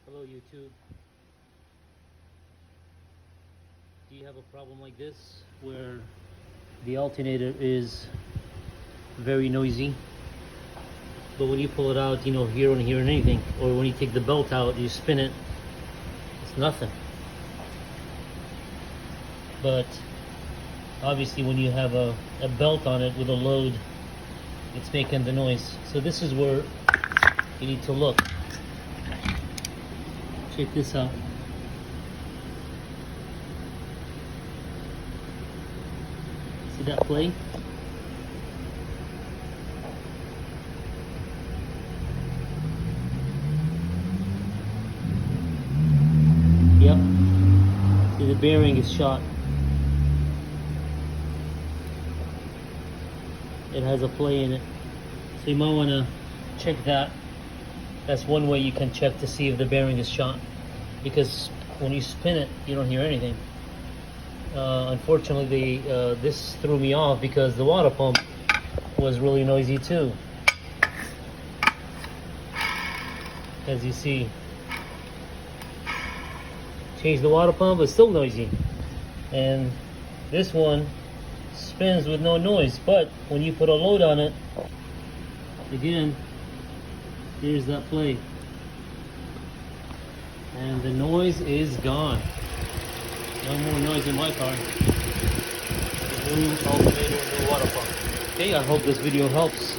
Hello YouTube. Do you have a problem like this where the alternator is very noisy, but when you pull it out you don't hear anything, or when you take the belt out you spin it, it's nothing? But obviously when you have a belt on it with a load, it's making the noise. So this is where you need to look. Check this out. See that play? Yep. See, the bearing is shot. It has a play in it. So you might want to check that. That's one way you can check to see if the bearing is shot, because when you spin it you don't hear anything. Unfortunately this threw me off because the water pump was really noisy too. As you see, change the water pump, it's still noisy. And this one spins with no noise, but when you put a load on it, again, here's that play, and the noise is gone. No more noise in my car. The new alternator, new water pump. Okay, I hope this video helps.